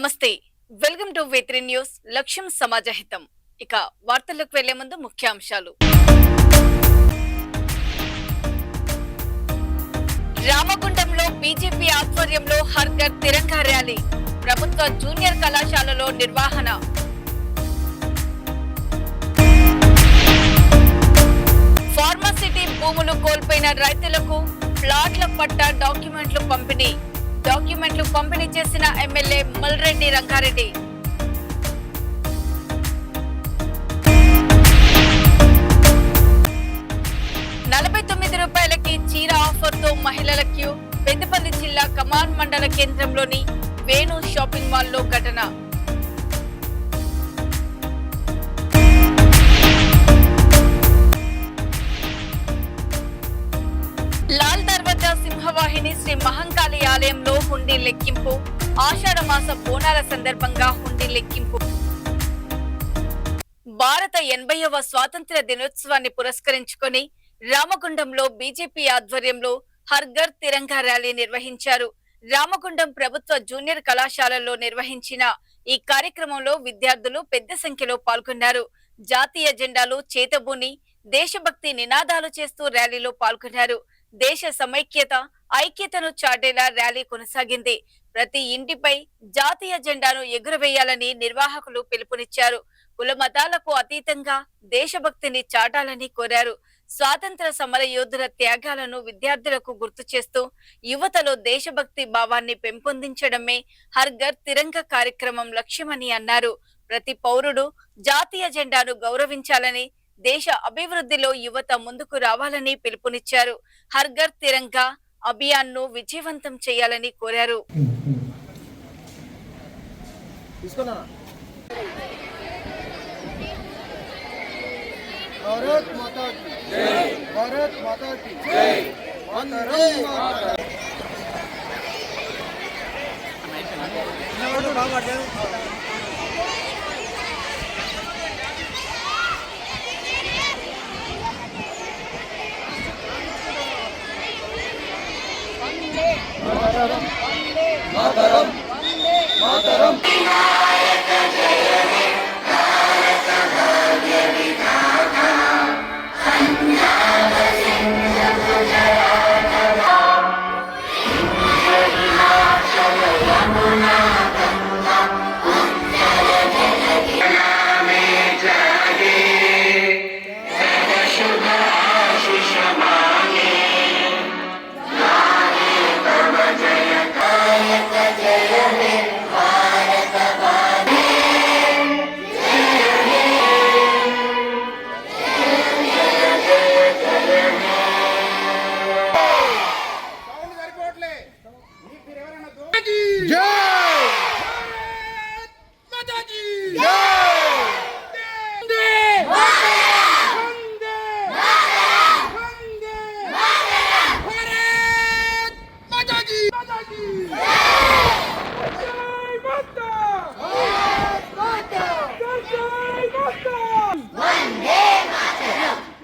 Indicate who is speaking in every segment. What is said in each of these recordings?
Speaker 1: నమస్తే welcome to V3 news లక్ష్యం సమాజహితం ఇక వార్తలకు వెళ్లే ముందు ముఖ్యాంశాలు రామగుండంలో బీజేపీ ఆధ్వర్యంలో హర్ ఘర్ తిరంగా ర్యాలీ ప్రభుత్వ జూనియర్ కళాశాలలో నిర్వహణ ఫార్మాసిటీ భూములు కోల్పోయిన రైతులకు ప్లాట్ల పట్టా డాక్యుమెంట్లు పంపిణీ చేసిన ఎమ్మెల్యే మల్రెడ్డి రంగారెడ్డి ₹49 చీర ఆఫర్ తో మహిళల క్యూ పెద్దపల్లి జిల్లా కమాన్ మండల కేంద్రంలోని వేణు షాపింగ్ మాల్ లో ఘటన లాల్ దర్వాజా సింహవాహిని శ్రీ మహంకాళి ఆలయంలో హుండీ లెక్కింపు ఆషాఢ మాస బోనాల సందర్భంగా హుండీ లెక్కింపు భారత 80వ స్వాతంత్ర్య దినోత్సవాన్ని పురస్కరించుకొని రామగుండంలో బీజేపీ ఆధ్వర్యంలో హర్ ఘర్ తిరంగా ర్యాలీ నిర్వహించారు. రామగుండం ప్రభుత్వ జూనియర్ కళాశాలలో నిర్వహించిన ఈ కార్యక్రమంలో విద్యార్థులు పెద్ద సంఖ్యలో పాల్గొన్నారు. జాతీయ జెండాలు చేతబూని దేశభక్తి నినాదాలు చేస్తూ ర్యాలీలో పాల్గొన్నారు. దేశ సమైక్యత ఐక్యతను చాటేలా ర్యాలీ కొనసాగింది. ప్రతి ఇంటిపై జాతీయ జెండాను ఎగురవేయాలని నిర్వాహకులు పిలుపునిచ్చారు. కుల మతాలకు అతీతంగా దేశభక్తిని చాటాలని కోరారు. స్వాతంత్ర సమర యోధుల త్యాగాలను విద్యార్థులకు గుర్తు చేస్తూ యువతలో దేశభక్తి భావాన్ని పెంపొందించడమే హర్ ఘర్ తిరంగా కార్యక్రమం లక్ష్యమని అన్నారు. ప్రతి పౌరుడు జాతీయ జెండాను గౌరవించాలని దేశ అభివృద్ధిలో యువత ముందుకు రావాలని పిలుపునిచ్చారు. హర్ ఘర్ తిరంగా అభియాన్ ను విజయవంతం చేయాలని కోరారు.
Speaker 2: भारत माता की जय, भारत माता की जय, वंदे मातरम। मातरम मातरम मातरम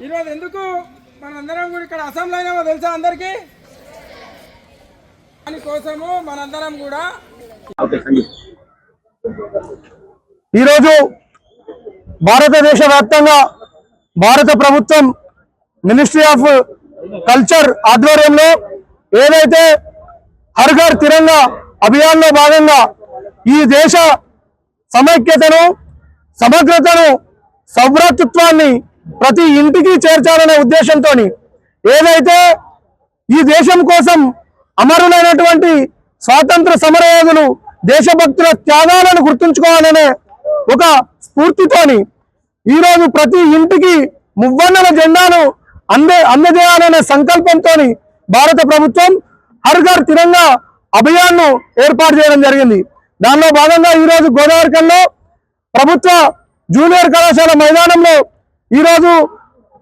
Speaker 3: ఈరోజు ఎందుకు మనందరం కూడా ఇక్కడ అసెంబ్లీ అయినామో తెలుసా అందరికీ? దానికోసము మనందరం కూడా
Speaker 4: ఈరోజు భారతదేశ వ్యాప్తంగా భారత ప్రభుత్వం మినిస్ట్రీ ఆఫ్ కల్చర్ ఆధ్వర్యంలో ఏదైతే హర్ ఘర్ తిరంగా అభియాన్ లో భాగంగా ఈ దేశ సమైక్యతను సమగ్రతను సౌభ్రాతృత్వాన్ని ప్రతి ఇంటికి చేర్చాలనే ఉద్దేశంతో ఏదైతే ఈ దేశం కోసం అమరులైనటువంటి స్వాతంత్ర సమరయోధులు దేశభక్తుల త్యాగాలను గుర్తుంచుకోవాలనే ఒక స్ఫూర్తితోని ఈరోజు ప్రతి ఇంటికి మువ్వన్నెల జెండాను అందజేయాలనే సంకల్పంతో భారత ప్రభుత్వం హర్ ఘర్ తిరంగా అభియాన్ ను ఏర్పాటు చేయడం జరిగింది. దానిలో భాగంగా ఈరోజు గోదావరిఖండ్లో ప్రభుత్వ జూనియర్ కళాశాల మైదానంలో ఈరోజు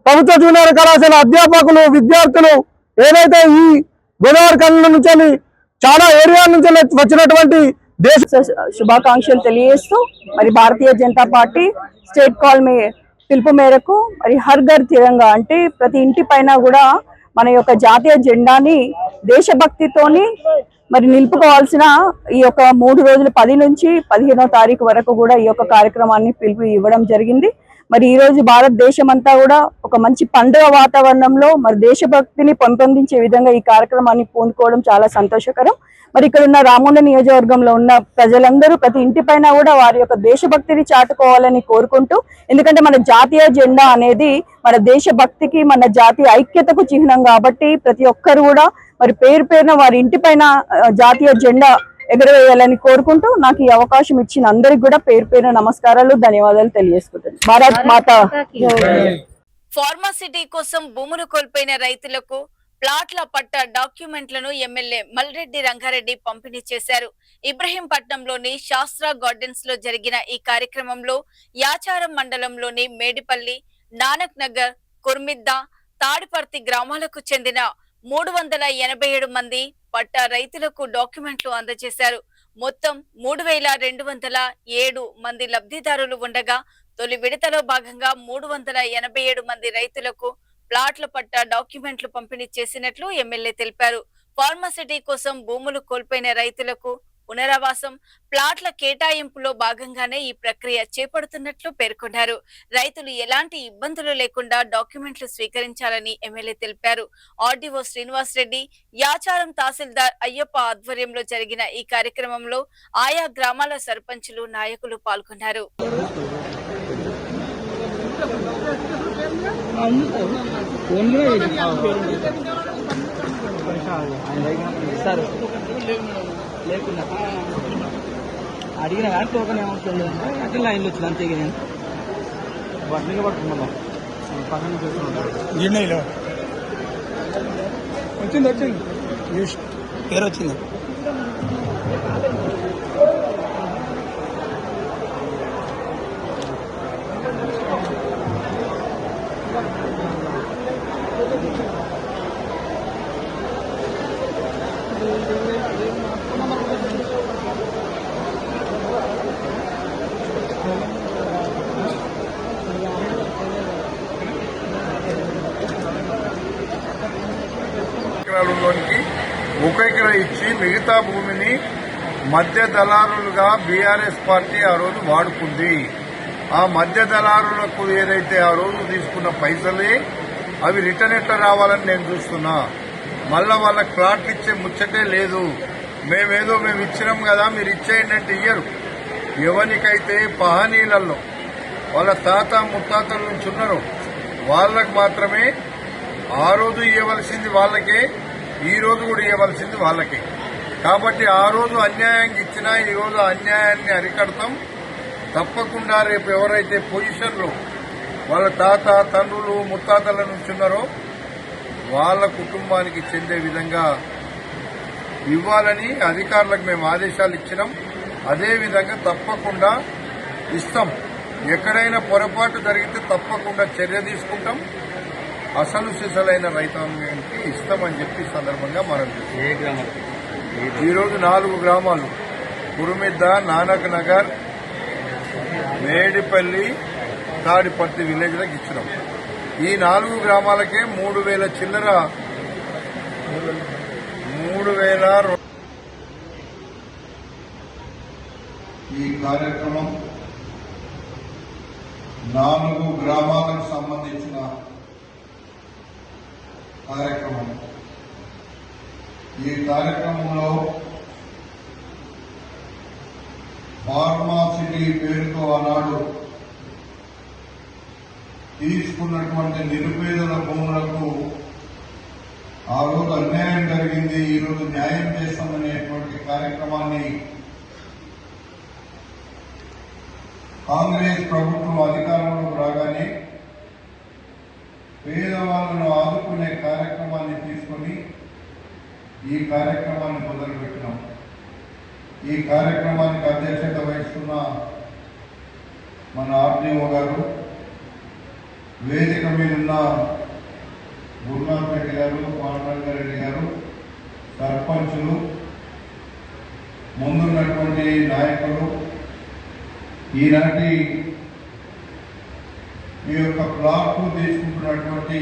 Speaker 4: ప్రభుత్వ జూనియర్ కళాశాల అధ్యాపకులు విద్యార్థులు ఏదైతే ఈ గోదావరిఖండ్ నుంచి చాలా ఏరియా నుంచి వచ్చినటువంటి దేశ
Speaker 5: శుభాకాంక్షలు తెలియజేస్తూ మరి Bharatiya Janata party state call పిలుపు మేరకు మరి హర్ ఘర్ తిరంగా అంటే ప్రతి ఇంటి పైన కూడా మన యొక్క జాతీయ జెండాని దేశభక్తితోని మరి నిలుపుకోవాల్సిన ఈ యొక్క 3 రోజులు 10 నుంచి 15వ తారీఖు వరకు కూడా ఈ యొక్క కార్యక్రమాన్ని పిలుపు ఇవ్వడం జరిగింది. మరి ఈ రోజు భారతదేశం అంతా కూడా ఒక మంచి పండుగ వాతావరణంలో మరి దేశభక్తిని పెంపొందించే విధంగా ఈ కార్యక్రమాన్ని పూనుకోవడం చాలా సంతోషకరం. మరి ఇక్కడ ఉన్న రామగుండం నియోజకవర్గంలో ఉన్న ప్రజలందరూ ప్రతి ఇంటిపైన కూడా వారి యొక్క దేశభక్తిని చాటుకోవాలని కోరుకుంటూ, ఎందుకంటే మన జాతీయ జెండా అనేది మన దేశభక్తికి మన జాతీయ ఐక్యతకు చిహ్నం కాబట్టి ప్రతి ఒక్కరు కూడా మరి పేరు పేరున వారి ఇంటిపైన జాతీయ జెండా ఎగరవేయాలని కోరుకుంటూ నాకు ఈ అవకాశం ఇచ్చిన అందరికి కూడా పేరు పేరు నమస్కారాలు, ధన్యవాదాలు తెలియజేసుకుంటాను. భారత్ మాత.
Speaker 1: ఫార్మాసిటీ కోసం భూములు కోల్పోయిన రైతులకు ప్లాట్ల పట్ట డాక్యుమెంట్లను ఎమ్మెల్యే మల్రెడ్డి రంగారెడ్డి పంపిణీ చేశారు. ఇబ్రహీంపట్నంలోని శాస్త్ర గార్డెన్స్ లో జరిగిన ఈ కార్యక్రమంలో యాచారం మండలంలోని మేడిపల్లి, నానక్ నగర్, కుర్మిద్ద, తాడిపర్తి గ్రామాలకు చెందిన 387 మంది పట్ట రైతులకు డాక్యుమెంట్లు అందజేశారు. మొత్తం 3207 మంది లబ్ధిదారులు ఉండగా తొలి విడతలో భాగంగా 387 మంది రైతులకు ప్లాట్ల పట్ట డాక్యుమెంట్లు పంపిణీ చేసినట్లు ఎమ్మెల్యే తెలిపారు. ఫార్మాసిటీ కోసం భూములు కోల్పోయిన రైతులకు పునరావాసం, ప్లాట్ల కేటాయింపులో భాగంగానే ఈ ప్రక్రియ చేపడుతున్నట్లు పేర్కొన్నారు. రైతులు ఎలాంటి ఇబ్బందులు లేకుండా డాక్యుమెంట్లు స్వీకరించాలని ఎమ్మెల్యే తెలిపారు. ఆర్డీఓ శ్రీనివాస్ రెడ్డి, యాచారం తహసీల్దార్ అయ్యప్ప ఆధ్వర్యంలో జరిగిన ఈ కార్యక్రమంలో ఆయా గ్రామాల సర్పంచులు, నాయకులు పాల్గొన్నారు.
Speaker 6: అడిగిన కానీ టోకన్ ఏమవుతుంది అంటే లైన్లో వచ్చింది అంతే నేను బట్టలుగా పట్టుకున్నా పక్కన
Speaker 3: గిన్నెలో వచ్చింది
Speaker 6: పేరు వచ్చింది.
Speaker 2: లోనికి 1 ఎకరా ఇచ్చి మిగతా భూమిని మధ్య దళారులుగా బీఆర్ఎస్ పార్టీ ఆ రోజు వాడుకుంది. ఆ మధ్య దళారులకు ఏదైతే ఆ రోజు తీసుకున్న పైసలే అవి రిటర్న్ ఎట్లా రావాలని నేను చూస్తున్నా. మళ్ళా వాళ్ళకి ప్లాట్లు ఇచ్చే ముచ్చటే లేదు. మేము ఇచ్చినాం కదా మీరు ఇచ్చేయండి అంటే ఇయ్యరు. ఎవరికైతే పహనీలలో వాళ్ళ తాత ముత్తాతల నుంచి ఉన్నారో వాళ్ళకు మాత్రమే ఆ రోజు ఇవ్వవలసింది వాళ్ళకే, ఈ రోజు కూడా ఇవ్వవలసింది వాళ్ళకే. కాబట్టి ఆ రోజు అన్యాయంగా ఇచ్చినా ఈ రోజు అన్యాయాన్ని అరికడతాం. తప్పకుండా రేపు ఎవరైతే పొజిషన్లో వాళ్ళ తాత, తండ్రులు, ముత్తాతల నుంచి ఉన్నారో వాళ్ళ కుటుంబానికి చెందే విధంగా ఇవ్వాలని అధికారులకు మేము ఆదేశాలు ఇచ్చినాం. అదేవిధంగా తప్పకుండా ఇస్తాం. ఎక్కడైనా పొరపాటు జరిగితే తప్పకుండా చర్య తీసుకుంటాం. అసలు సిసలైన రైతాంగానికి ఇస్తామని చెప్పి సందర్భంగా మనం ఈరోజు 4 గ్రామాలు కురుమిద్ద, నానక్ నగర్, మేడిపల్లి, తాడిపర్తి విలేజ్లకు ఇచ్చినాం. ఈ 4 గ్రామాలకే 3000 చిల్లర 3000.
Speaker 7: ఈ కార్యక్రమం 4 గ్రామాలకు సంబంధించిన కార్యక్రమం. ఈ కార్యక్రమంలో ఫార్మాసిటీ పేరుతో ఆనాడు తీసుకున్నటువంటి నిరుపేదల భూములకు ఆ రోజు అన్యాయం జరిగింది, ఈ రోజు న్యాయం చేస్తామనేటువంటి కార్యక్రమాన్ని కాంగ్రెస్ ప్రభుత్వం అధికారంలోకి రాగానే పేదవాళ్లను ఆదుకునే కార్యక్రమాన్ని తీసుకొని ఈ కార్యక్రమాన్ని మొదలుపెట్టినాం. ఈ కార్యక్రమానికి అధ్యక్షత వహిస్తున్న మన ఆర్డీఓ గారు, వేదిక మీద ఉన్న గురునాథ్ గారు, పాండురంగారెడ్డి గారు, సర్పంచులు, ముందున్నటువంటి నాయకులు, ఈనాటి ఈ యొక్క ప్లాట్ తీసుకుంటున్నటువంటి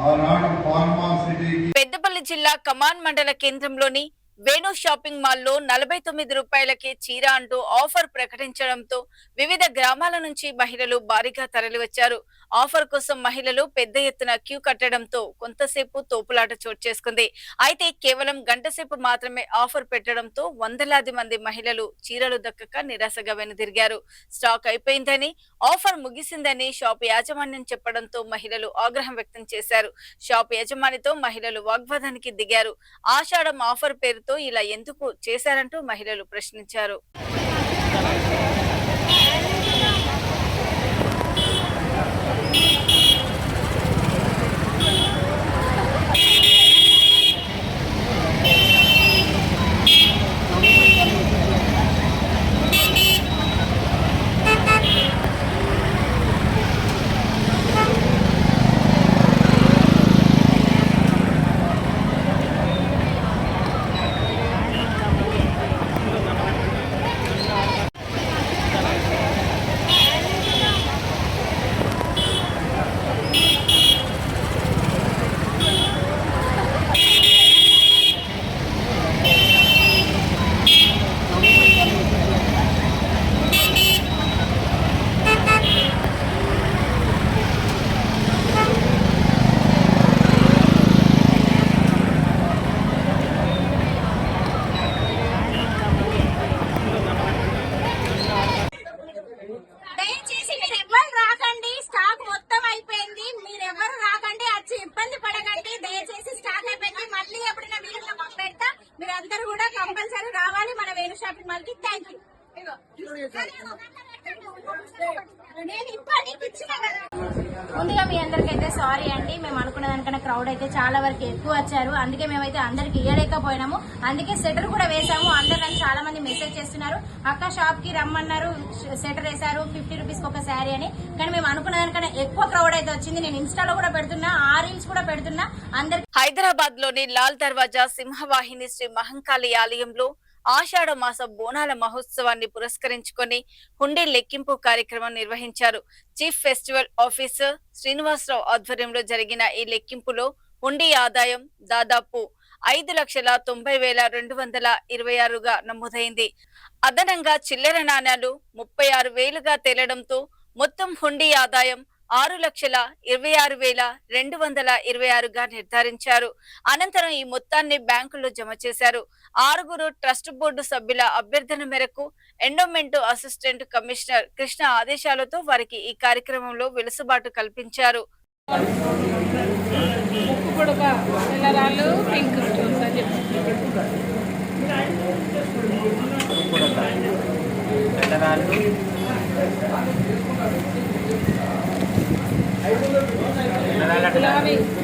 Speaker 7: ఆనాడు ఫార్మాసిటీకి
Speaker 1: పెద్దపల్లి జిల్లా కమాన్ మండల కేంద్రంలోని వేణు షాపింగ్ మాల్లో 49 రూపాయలకే చీర అంటూ ఆఫర్ ప్రకటించడంతో వివిధ గ్రామాల నుంచి మహిళలు భారీగా తరలివచ్చారు. ఆఫర్ కోసం మహిళలు పెద్ద ఎత్తున క్యూ కట్టడంతో కొంతసేపు తోపులాట చోటు చేసుకుంది. అయితే కేవలం గంటసేపు మాత్రమే ఆఫర్ పెట్టడంతో వందలాది మంది మహిళలు చీరలు దక్కక నిరాశగా వెనుదిరిగారు. స్టాక్ అయిపోయిందని, ఆఫర్ ముగిసిందని షాప్ యాజమాన్యం చెప్పడంతో మహిళలు ఆగ్రహం వ్యక్తం చేశారు. షాప్ యజమానితో మహిళలు వాగ్వాదానికి దిగారు. ఆషాఢం ఆఫర్ పేరుతో ఇలా ఎందుకు చేశారంటూ మహిళలు ప్రశ్నించారు.
Speaker 8: దయచేసి మీరు ఎవ్వరు రాకండి, స్టాక్ మొత్తం అయిపోయింది. మీరు ఎవరు రాకండి, వచ్చి ఇబ్బంది పడకండి. దయచేసి స్టాక్ అయిపోయింది. మళ్ళీ ఎప్పుడైనా వీడియో పెడతా, మీరు అందరూ కూడా కంపల్సరీ రావాలి మన వేణు షాపింగ్ మాల్ కి. Thank you. నేను ఇబ్బంది ఇచ్చిన కదా. ముందుగా మీ అందరికైతే సారీ అండి. మేము అనుకున్న దానికన్నా క్రౌడ్ అయితే చాలా వరకు ఎక్కువ వచ్చారు. అందుకే మేమైతే అందరికి ఇవ్వలేకపోయినాము. అందుకే సెటర్ కూడా వేసాము. అందరికీ చాలా మంది మెసేజ్ చేస్తున్నారు, అక్క షాప్ కి రమ్మన్నారు, సెటర్ వేశారు 50 రూపీస్ ఒక శారీ అని. కానీ మేము అనుకున్న దానికన్నా ఎక్కువ క్రౌడ్ అయితే వచ్చింది. నేను ఇన్స్టాలో కూడా పెడుతున్నా, ఆ రీల్స్ కూడా పెడుతున్నా. అందరికి
Speaker 1: హైదరాబాద్ లోని లాల్ దర్వాజా సింహవాహిని శ్రీ మహంకాళి ఆలయంలో ఆషాఢ మాస బోనాల మహోత్సవాన్ని పురస్కరించుకొని హుండీ లెక్కింపు కార్యక్రమం నిర్వహించారు. చీఫ్ ఫెస్టివల్ ఆఫీసర్ శ్రీనివాసరావు ఆధ్వర్యంలో జరిగిన ఈ లెక్కింపులో హుండీ ఆదాయం దాదాపు 5,90,226గా నమోదైంది. అదనంగా చిల్లర నాణ్యాలు 36,000గా తేలడంతో మొత్తం హుండీ ఆదాయం 6,26,226గా నిర్ధారించారు. అనంతరం ఈ మొత్తాన్ని బ్యాంకుల్లో జమ చేశారు. 6 ట్రస్ట్ బోర్డు సభ్యుల అభ్యర్థన మేరకు ఎండోమెంట్ అసిస్టెంట్ కమిషనర్ కృష్ణ ఆదేశాలతో వారికి ఈ కార్యక్రమంలో వెలుసుబాటు కల్పించారు.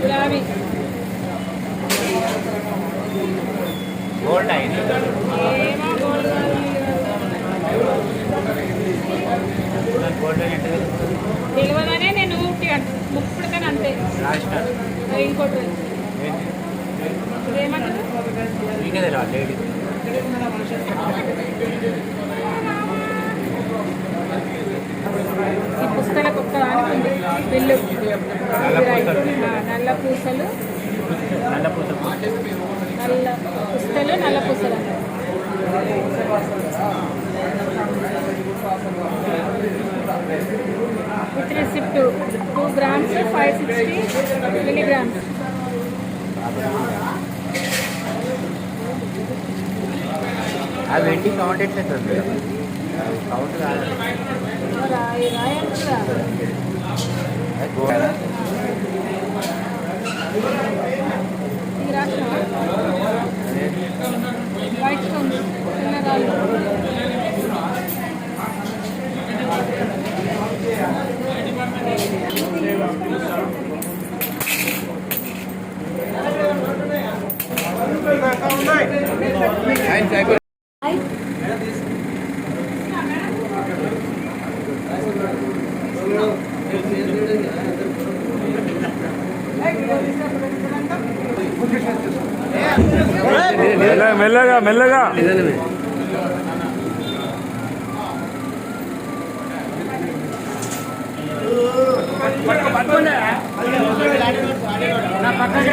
Speaker 9: గులాబీ గోల్డ్ అయింది. తెలియదనే నేను ముప్పుడు కానీ అంతే. ఇంకోటి ఏమంటారు ఈ పుస్తకాలకు ఒక్కదానికి ఉంది బిల్లు. నల్ల పూసలు నల్ల పూసలు విత్ రిసిప్ట్ 2 grams 560 milligrams.
Speaker 6: అవి ఏంటి కౌంట్ ఎట్లయితుంది? కౌంట్
Speaker 9: వైట్ స్టోన్స్ చిన్నరాళ్ళు.
Speaker 4: మెల్లగా మెల్లగా
Speaker 6: పక్కన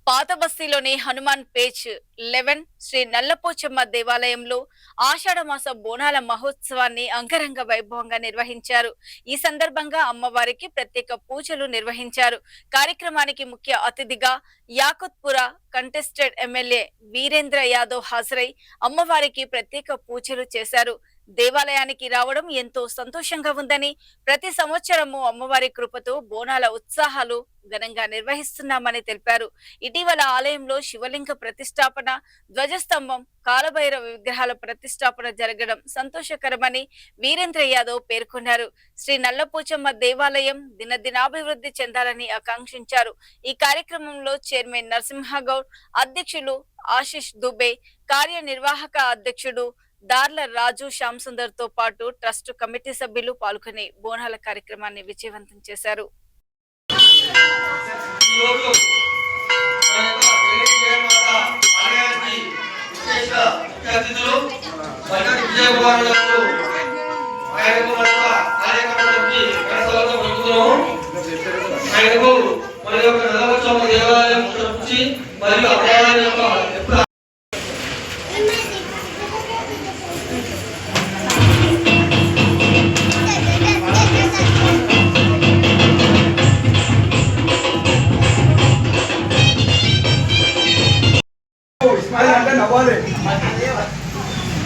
Speaker 1: పాత బస్తీలోని హనుమాన్ పేజ్ 11 శ్రీ నల్లపోచమ్మ దేవాలయంలో ఆషాఢమాస బోనాల మహోత్సవాన్ని అంగరంగ వైభవంగా నిర్వహించారు. ఈ సందర్భంగా అమ్మవారికి ప్రత్యేక పూజలు నిర్వహించారు. కార్యక్రమానికి ముఖ్య అతిథిగా యాకుత్పుర కంటెస్టెడ్ ఎమ్మెల్యే వీరేంద్ర యాదవ్ హాజరై అమ్మవారికి ప్రత్యేక పూజలు చేశారు. దేవాలయానికి రావడం ఎంతో సంతోషంగా ఉందని, ప్రతి సంవత్సరము అమ్మవారి కృపతో బోనాల ఉత్సాహాలు ఘనంగా నిర్వహిస్తున్నామని తెలిపారు. ఇటీవల ఆలయంలో శివలింగ ప్రతిష్టాపన, ధ్వజస్తంభం, కాలభైరవ విగ్రహాల ప్రతిష్టాపన జరగడం సంతోషకరమని వీరేంద్ర యాదవ్ పేర్కొన్నారు. శ్రీ నల్లపోచమ్మ దేవాలయం దినదినాభివృద్ధి చెందాలని ఆకాంక్షించారు. ఈ కార్యక్రమంలో చైర్మన్ నరసింహగౌడ్, అధ్యక్షులు ఆశిష్ దుబే, కార్యనిర్వాహక అధ్యక్షుడు దార్ల రాజు శ్యామ్ సుందర్ తో పాటు ట్రస్ట్ కమిటీ సభ్యులు పాల్గొని బోనాల కార్యక్రమాన్ని విజయవంతం చేశారు.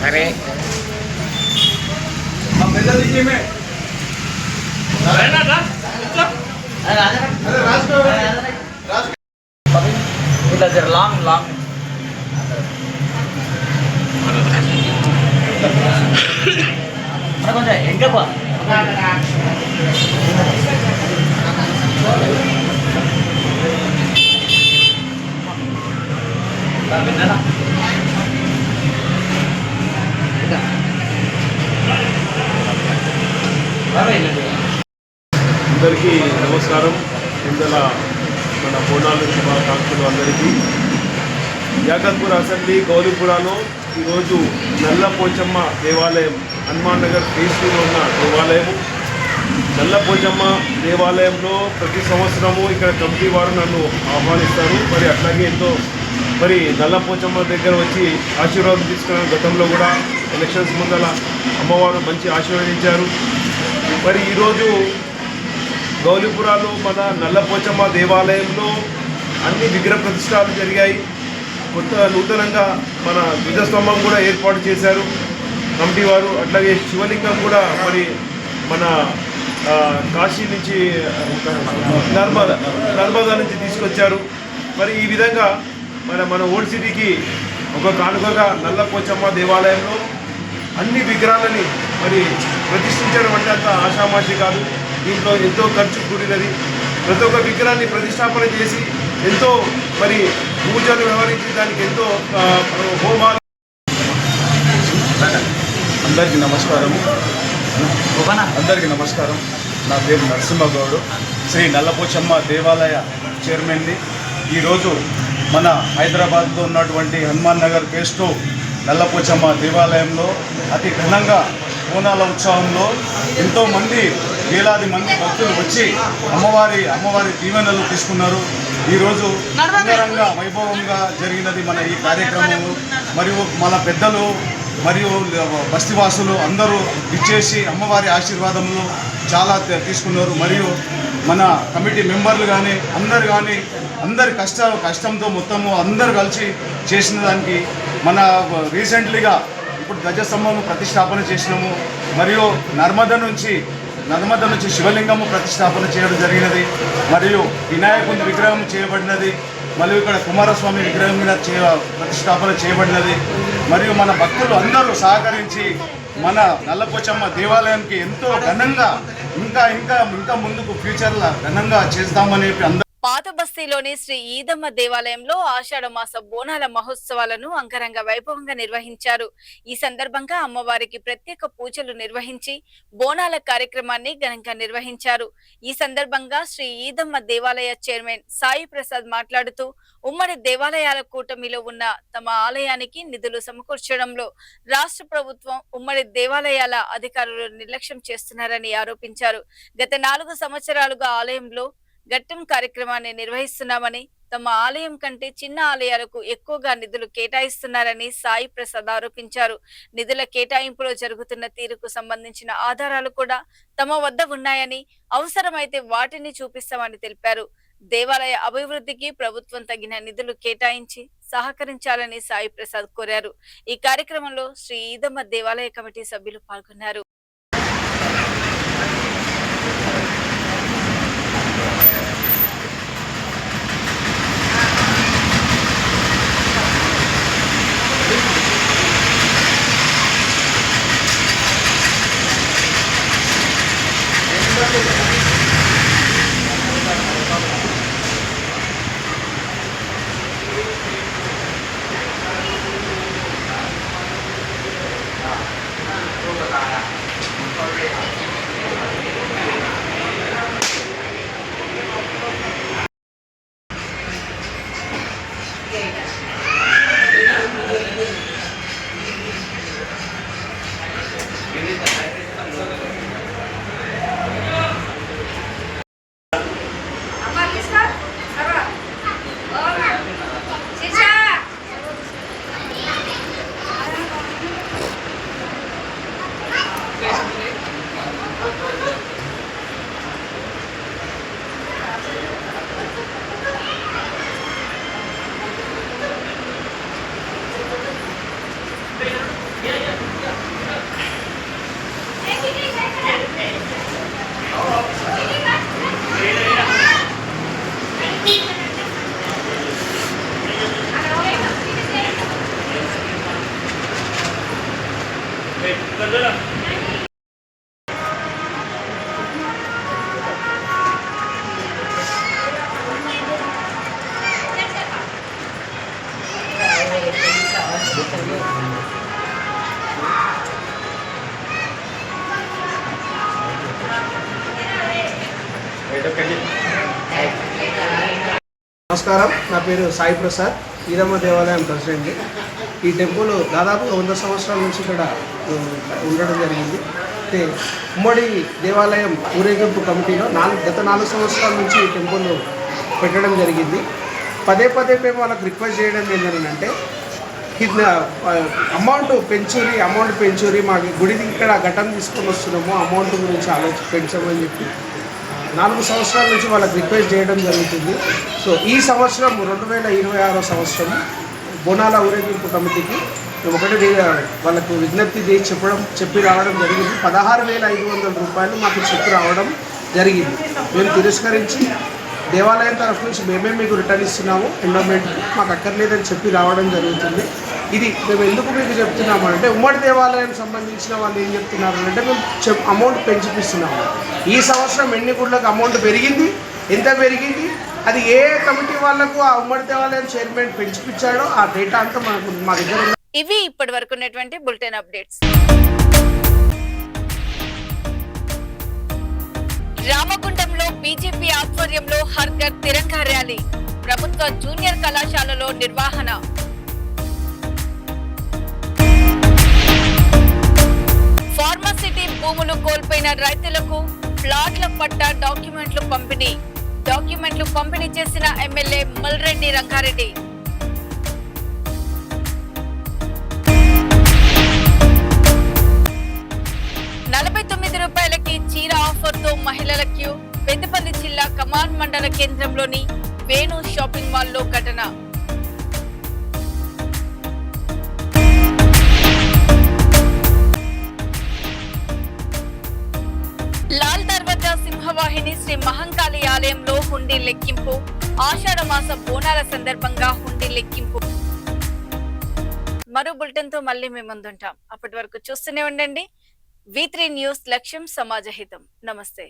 Speaker 6: अरे लॉन्ग लॉन्ग
Speaker 10: అందరికీ నమస్కారం. ఇందుల మన బోనాలు శుభాకాంక్షలు అందరికీ. యాకత్పూర్ అసెంబ్లీ గౌలీపురాలో ఈరోజు నల్లపోచమ్మ దేవాలయం, హనుమాన్ నగర్ ఫేజ్ 2లో ఉన్న దేవాలయము. నల్లపోచమ్మ దేవాలయంలో ప్రతి సంవత్సరము ఇక్కడ కమిటీ వారు నన్ను ఆహ్వానిస్తారు. మరి అట్లాగే ఎంతో నల్లపోచమ్మ దగ్గర వచ్చి ఆశీర్వాదం తీసుకున్న గతంలో కూడా ఎలక్షన్స్ ముందల అమ్మవారు మంచి ఆశీర్వదించారు. మరి ఈరోజు గౌలీపురాలో మన నల్లపోచమ్మ దేవాలయంలో అన్ని విగ్రహ ప్రతిష్టాలు జరిగాయి. నూతనంగా మన ధ్వజస్తంభం కూడా ఏర్పాటు చేశారు కమిటీ వారు. అట్లాగే శివలింగం కూడా మన కాశీ నుంచి నర్మదా నుంచి తీసుకొచ్చారు. ఈ విధంగా మన ఓల్డ్ సిటీకి ఒక కానుకగా నల్లపోచమ్మ దేవాలయంలో అన్ని విగ్రహాలని ప్రతిష్ఠించడం అంటే అంత ఆషామాషి కాదు. దీంట్లో ఎంతో ఖర్చు కూడినది. ప్రతి ఒక్క విగ్రహాన్ని ప్రతిష్టాపన చేసి ఎంతో పూజలు వ్యవహరించి దానికి ఎంతో హోమాలు.
Speaker 11: అందరికీ నమస్కారం. నా పేరు నరసింహగౌడ్, శ్రీ నల్లపోచమ్మ దేవాలయ చైర్మన్ని. ఈరోజు మన హైదరాబాద్లో ఉన్నటువంటి హనుమాన్ నగర్ ఫేజ్ 2 నల్లపోచమ్మ దేవాలయంలో అతి ఘనంగా బోనాల ఉత్సవంలో ఎంతోమంది వేలాది మంది భక్తులు వచ్చి అమ్మవారి దీవెనలు తీసుకున్నారు. ఈరోజు అంగరంగ వైభవంగా జరిగినది మన ఈ కార్యక్రమము. మరియు మన పెద్దలు మరియు బస్తీవాసులు అందరూ ఇచ్చేసి అమ్మవారి ఆశీర్వాదములు చాలా తీసుకున్నారు. మరియు మన కమిటీ మెంబర్లు కానీ అందరి కష్టంతో మొత్తము అందరు కలిసి చేసిన దానికి మన రీసెంట్లీగా ఇప్పుడు ధ్వజస్తంభము ప్రతిష్టాపన చేసినాము. మరియు నర్మద నుంచి శివలింగము ప్రతిష్టాపన చేయడం జరిగినది. మరియు వినాయకుని విగ్రహం చేయబడినది. మరియు ఇక్కడ కుమారస్వామి విగ్రహం మీద ప్రతిష్టాపన చేయబడినది. మరియు మన భక్తులు అందరూ సహకరించి మన నల్లపోచమ్మ దేవాలయానికి ఎంతో ఘనంగా ఇంకా ముందుకు ఫ్యూచర్లో ఘనంగా చేస్తామని అందరూ.
Speaker 1: పాత బస్తీలోని శ్రీ ఈదమ్మ దేవాలయంలో ఆషాఢ మాస బోనాల మహోత్సవాలను అంగరంగ వైభవంగా నిర్వహించారు. ఈ సందర్భంగా అమ్మవారికి ప్రత్యేక పూజలు నిర్వహించి బోనాల కార్యక్రమాన్ని ఘనంగా నిర్వహించారు. ఈ సందర్భంగా శ్రీ ఈదమ్మ దేవాలయ చైర్మన్ సాయి ప్రసాద్ మాట్లాడుతూ ఉమ్మడి దేవాలయాల కూటమిలో ఉన్న తమ ఆలయానికి నిధులు సమకూర్చడంలో రాష్ట్ర ప్రభుత్వం ఉమ్మడి దేవాలయాల అధికారులు నిర్లక్ష్యం చేస్తున్నారని ఆరోపించారు. గత 4 సంవత్సరాలుగా ఆలయంలో ఘట్టం కార్యక్రమాన్ని నిర్వహిస్తున్నామని, తమ ఆలయం కంటే చిన్న ఆలయాలకు ఎక్కువగా నిధులు కేటాయిస్తున్నారని సాయి ప్రసాద్ ఆరోపించారు. నిధుల కేటాయింపులో జరుగుతున్న తీరుకు సంబంధించిన ఆధారాలు కూడా తమ వద్ద ఉన్నాయని, అవసరమైతే వాటిని చూపిస్తామని తెలిపారు. దేవాలయ అభివృద్ధికి ప్రభుత్వం తగిన నిధులు కేటాయించి సహకరించాలని సాయి ప్రసాద్ కోరారు. ఈ కార్యక్రమంలో శ్రీ ఈదమ్మ దేవాలయ కమిటీ సభ్యులు పాల్గొన్నారు.
Speaker 6: నమస్కారం, నా పేరు సాయి ప్రసాద్, ఈదమ్మ దేవాలయం ప్రెసిడెంట్. ఈ టెంపుల్ దాదాపు 100 సంవత్సరాల నుంచి ఇక్కడ ఉండడం జరిగింది. అయితే ఉమ్మడి దేవాలయం ఊరేగింపు కమిటీలో గత 4 సంవత్సరాల నుంచి ఈ టెంపుల్ పెట్టడం జరిగింది. పదే మేము వాళ్ళకి రిక్వెస్ట్ చేయడం ఏంటంటే అమౌంట్ పెంచురి మా గుడికి ఇక్కడ ఘటన తీసుకొని వస్తున్నాము, అమౌంట్ గురించి పెంచమని చెప్పి 4 సంవత్సరాల నుంచి వాళ్ళకి రిక్వెస్ట్ చేయడం జరుగుతుంది. సో ఈ సంవత్సరం 2026 సంవత్సరం బోనాల ఊరేగింపు కమిటీకి వాళ్ళకు విజ్ఞప్తి చేసి చెప్పి రావడం జరిగింది. 16,500 రూపాయలు మాకు చెప్పి రావడం జరిగింది. మేము తిరస్కరించి దేవాలయం తరఫు నుంచి మేమే మీకు రిటర్న్ ఇస్తున్నాము, ఎండోమెంట్ మాకు అక్కర్లేదని చెప్పి రావడం జరుగుతుంది. ఇది మేము ఎందుకు మీకు చెప్తున్నాము అంటే ఉమ్మడి దేవాలయం సంబంధించిన వాళ్ళు ఏం చెప్తున్నారు అంటే మేము అమౌంట్ పెంచిపిస్తున్నాము. ఈ సంవత్సరం ఎన్ని గుళ్ళకు అమౌంట్ పెరిగింది, ఎంత పెరిగింది, అది ఏ కమిటీ వాళ్లకు ఆ ఉమ్మడి దేవాలయం చైర్మన్ పెంచిపించాడో ఆ డేటా అంతా మా దగ్గర.
Speaker 1: ఇవి ఇప్పటి వరకు ఉన్నటువంటి బులెటిన్ అప్డేట్స్. రామగుండంలో బీజేపీ ఆధ్వర్యంలో హర్ ఘర్ తిరంగా ర్యాలీ, ప్రభుత్వ జూనియర్ కళాశాలలో నిర్వహణ. భూములు కోల్పోయిన రైతులకు ప్లాట్ల పట్టా డాక్యుమెంట్లు పంపిణీ చేసిన ఎమ్మెల్యే మల్రెడ్డి రంగారెడ్డి. రూపాయలకి చీర ఆఫర్ తో మహిళల క్యూ. పెద్దపల్లి జిల్లా కమాన్ మండల కేంద్రంలోని వేణు షాపింగ్ మాల్ లో ఘటన. లాల్ దర్వాజా సింహవాహిని శ్రీ మహంకాళి ఆలయంలో హుండీ లెక్కింపు. ఆషాఢ మాస బోనాల సందర్భంగా హుండీ లెక్కింపు. మరో బులెటిన్ తో మళ్ళీ మేము ముందుంటాం. అప్పటి వరకు చూస్తూనే ఉండండి. V3 న్యూస్, లక్ష్యం సమాజహితం. నమస్తే.